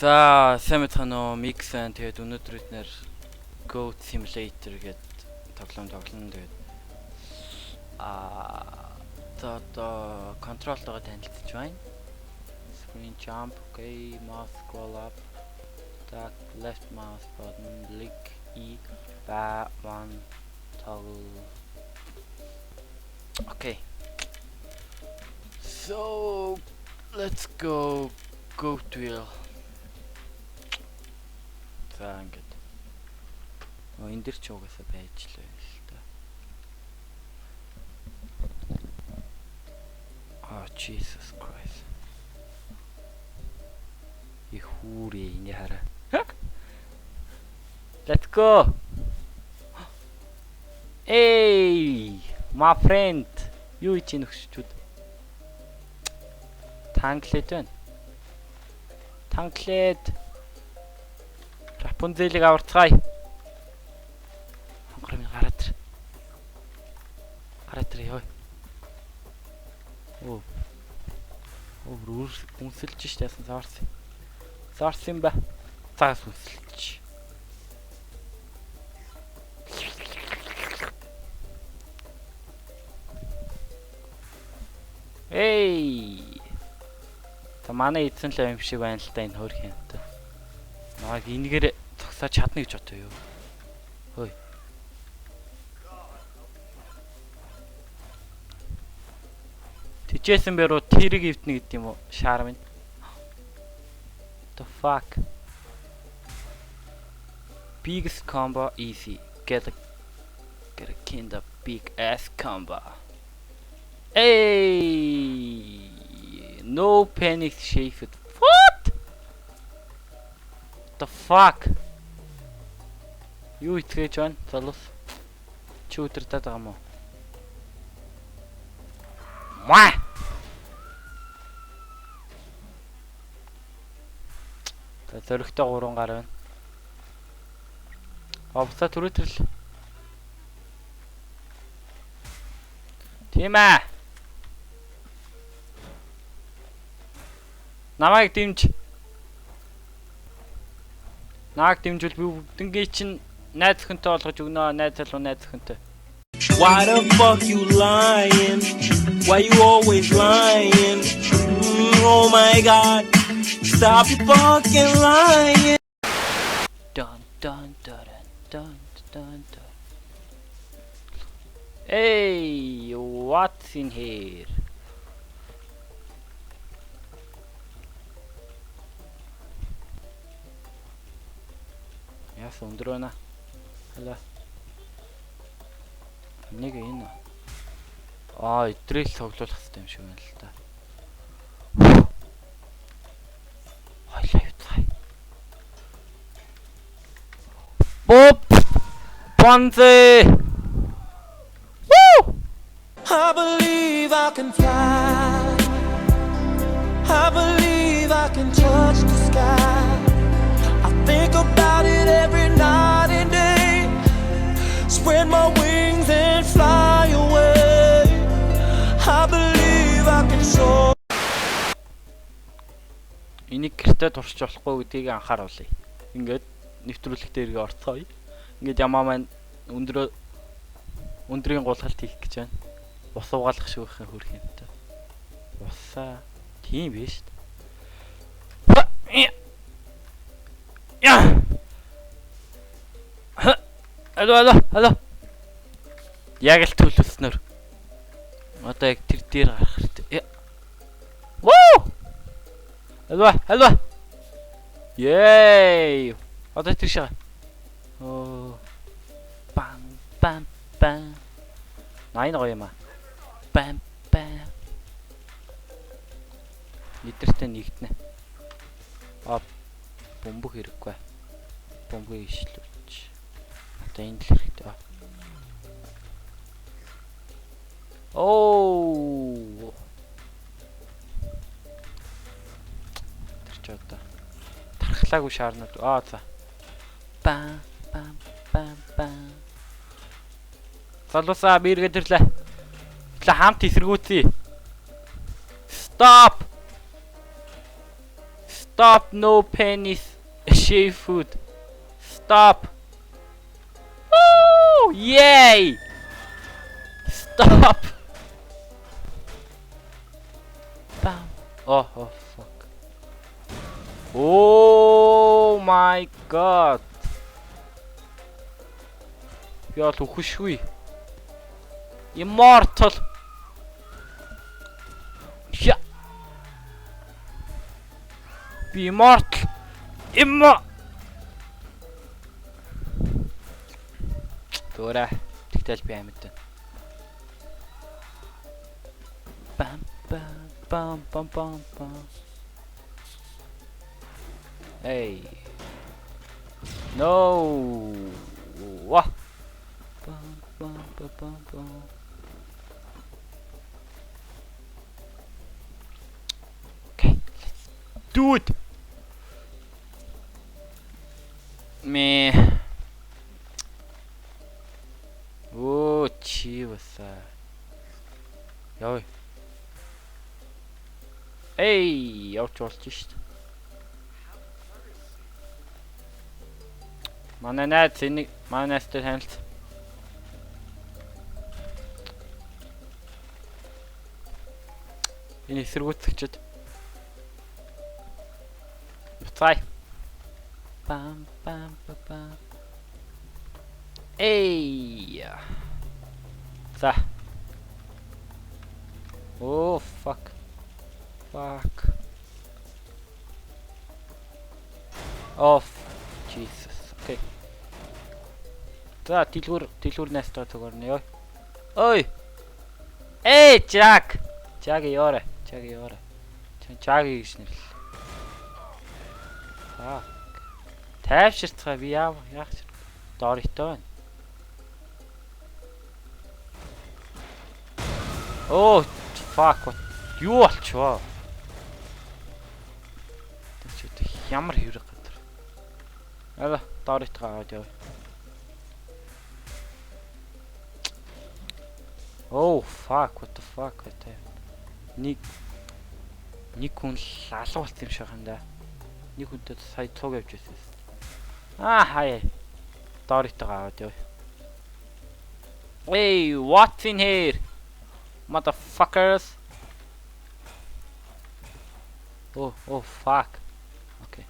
За сайн мэцхан микс ан тэгээд өнөөдөр бид нэр Goat Simulator гэдэг тоглоом тэгээд одоо контролтойгоо танилцж байна. Screen jump, okay, mouse scroll up, tap left mouse button, click E, back one toggle. Okay. So let's go Goat Wheel. За ингээд. Энэ дэр ч угаасаа байж лээ л та. Oh Jesus Christ. Ихүүрээ энэ хараа. Let's go. Hey, my friend. Юу ич нөхшчүүд. Танклет байна. Танклет. Рапунзелийг аварцгаая. Хонгор минь гараад ир. Гараад ир ёо. Үнсэлж штэ ясан саарсан. Саарсан ба. Цагаас үнсэлж. Эй. Та манай эзэн л юм шиг байна л да энэ хөрх юмтай. Наад энэгээр зогсоод чадна гэж бодоо юу. Хөөе. Тэжээсэн бэрүү тэрэг ивднэ гэдэг юм уу? Шаар минь. The fuck. Biggest combo easy. Get a kind of big ass combo. Hey! No panic shake it. What? The fuck? Юу итгэж байна? Залуус. Чи өдөртөд байгаа мó? Маа! За зөрөгтэй 3 гар байна. Овцаа түрээтрэл. Тийм ээ. Намайг дэмж. Нааг дэмжүүл би бүгднгээ чинь найз охинтой болгож өгнө. Найз залуу найз охинтой. Why the fuck you lying? Why you always lying? Oh my god. Stop you fucking lying. Dun dun dun dun dun dun. Hey, what's in here? Яс өндрөөна. Хала. Нэг энэ. Идрэл тоглох хэрэгтэй юм шиг байна л та. Хойлоо юуцай. Боп! Понзе! Woo! I believe I can fly. I believe I can touch the sky. I think about it every night and day. Spread my wings and fly away. I believe I can soar. Энийг гэртээ туршиж болохгүй гэдгийг анхааруулъя. Ингээд нэвтрүүлэг дээр орцгоё. Ингээд ямаа маань өндрийн гулгалт хийх гэж байна. Ус угаалгах шиг байх хөрх юмтай. Усаа тийм биш шүү дээ. Яа. Алло. Яг л төлөвснөр. Одоо яг тэр дээр гарах хэрэгтэй. Воо! Алло. Yay! Одоо тэр шага. Бам. Найн гоё юм аа. Бам. Нийтэртэй нэгтнэ. Бомбог хэрэггүй. Бомбыг ишлүүлж. Одоо энэ л хэрэгтэй. Тэр ч одоо тархлаагүй шаарнууд. За. Бам. Залуусаа биэргээд ирлээ. Хамт эсэргүүцье. Stop. Stop, no penis. Shave food. Stop. Woo! Yay! Stop. Bam. Oh, fuck. Oh my god. Би бол үхэшгүй. Immortal. Ja. Би immortal. Төөрэ. Тэгтэл би амьд байна. Bam bam bam bam bam. Hey. No. Wah. Bam bam bam bam bam. Okay, let's do it. Me. Oh, чи баса. Яа. Эй, явж болж шít. Манай найз энийг манайстай танилт. Энэ эсэргүүцэгчд. Буцай. Бам бам бам. Эй. За. Oh fuck. Fuck. Oh Jesus. Okay. За дэлгүүр найстаа цогорно ёо. Ой. Эй, Jack. Jack ёо. Jack гэж нэрлээ. Fuck. Тайвширцгаа би яах дортой байна. Oh fuck. Юу болчихвоо? Ямар хэврэг гадар. Аа, доритгаа аваад яв. Oh fuck, what the fuck гэдэг. Нэг хүн алга болсон юм шиг хандаа. Нэг хүнтэй сая цуг явж байсан. Аа хаяа. Доритгаа аваад яв. Hey, what's in here? Motherfuckers. Oh fuck. Okay.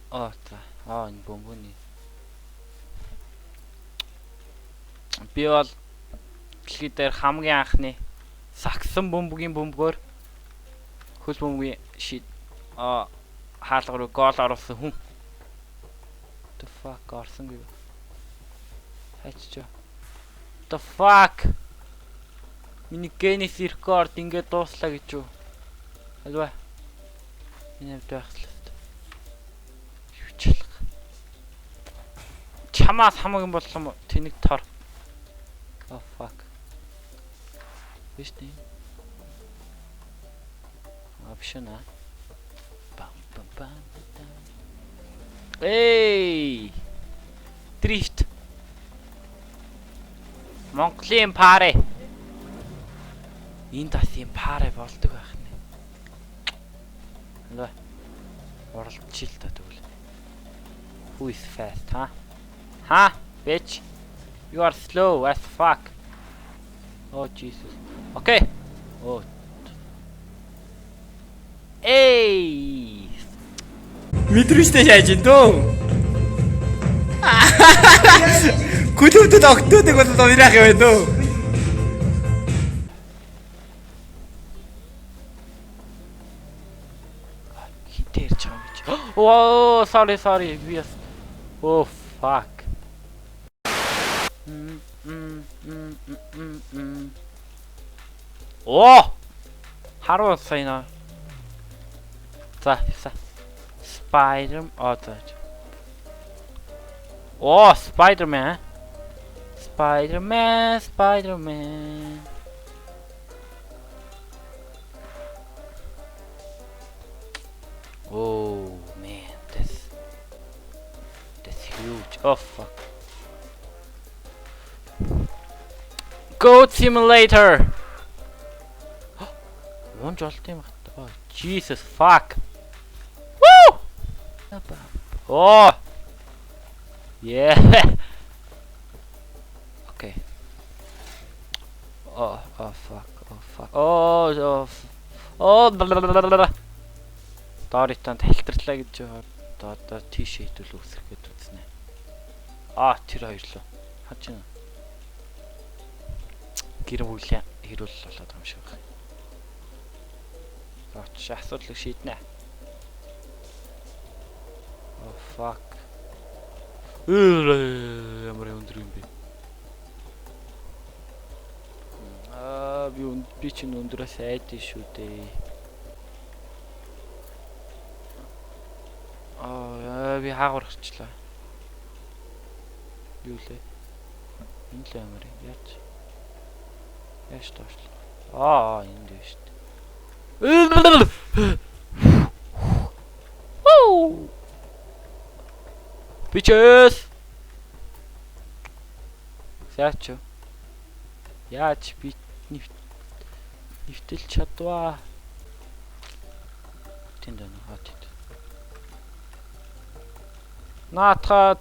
Oh, энэ бомбоны. Би бол дэлхий дээр хамгийн анхны сагсан бомбгийн бомбгоор хөл бомбгийн хаалга руу гол оруулсан хүн. The fuck орсон гээ. Хайчаа. The fuck. Миний Guinness рекорд ингээд дууслаа гэж юу? Алва. Энэ авдагслаа. Юучлах. Чамаас хамаагүй боллоо тэнэг тор. Oh fuck. Биш дээ. Опшна. Бам бам бам. Эй! Дрифт. Монголын парэ. Энэ тасын парэ болдог байх нэ. Алва. Оролцчих л та тэгвэл. Who is fast, huh? Huh? Bitch. You are slow as fuck. Oh Jesus. Okay. Oh. Эй! Мэдрүүштэй шааж ин дөө. Күлөвдөд огтөөдөг бол уурах юм дөө. Хитэр чам гэж. Oh, sorry. Yes. Oh fuck. Oh! Харуу сайна. За. Spider-Man. Oh, Spider-Man. Spider-Man. Oh man, that's huge. Oh fuck. Goat Simulator. боломж олд юм байна. Oh, Jesus fuck. Woo! Oh. Yeah. Okay. Oh fuck. Доританд хэлтэрлээ гэж одоо тийшээ хідүүл үүсэх гээд үзнэ. Тэр хоёр лөө. Хаж юм. Гэр бүлийн хэрүүл болоод байгаа юм шиг байна. Асуудлыг шийднэ. Oh fuck. Ямар өндөр юм бэ? Би чинь өндөрөөс айдэн шүү дээ. Би хаагур гарчлаа. Юу лээ? Энэ л ямар юм яаж? Яаж тоошлоо? Энд дээ шүү дээ. Воо! Bitches. Яаж би нэвтэл чадваа. Тэнд байна. Тэнд. Наатха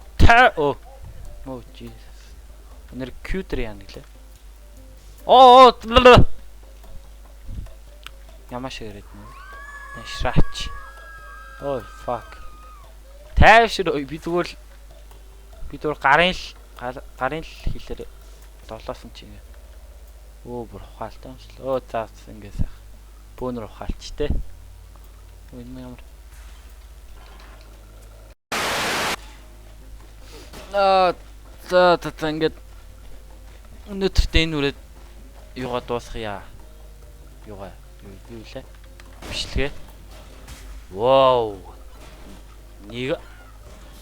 Oh Jesus. Нэр кьютер яа нэглээ. Ямаш ирээд нэ. Шраач. Oh fuck. Тайвшир би зүгээр гарын л хэлээр долоосон чинь. Бүр ухаалтай юм шил. Заас ингэ сайх. Бөөнөр ухаалч те. Энэ ямар. За ингэ өнөөдөртөө энэ үрээд юугаа дуусгая. Юу лээ? Бичлэгээ. Вау. Нэг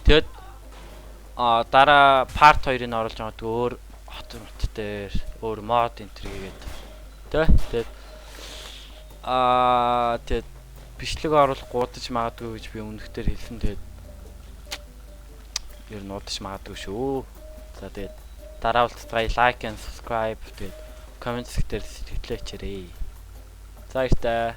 тэгэд дараа part 2-ыг оруулж байгаа өөр хот дээр өөр мод энтергээд тэгэд тэгэд бичлэг оруулах гудаж магадгүй гэж би өмнөхдөр хэлсэн. Тэгэд ер нь удаж магадгүй шүү. За тэгэд дараа уулзцай лайк and subscribe тэгэд comments дээр сэтгэлээ хичээрэй. За баяртай.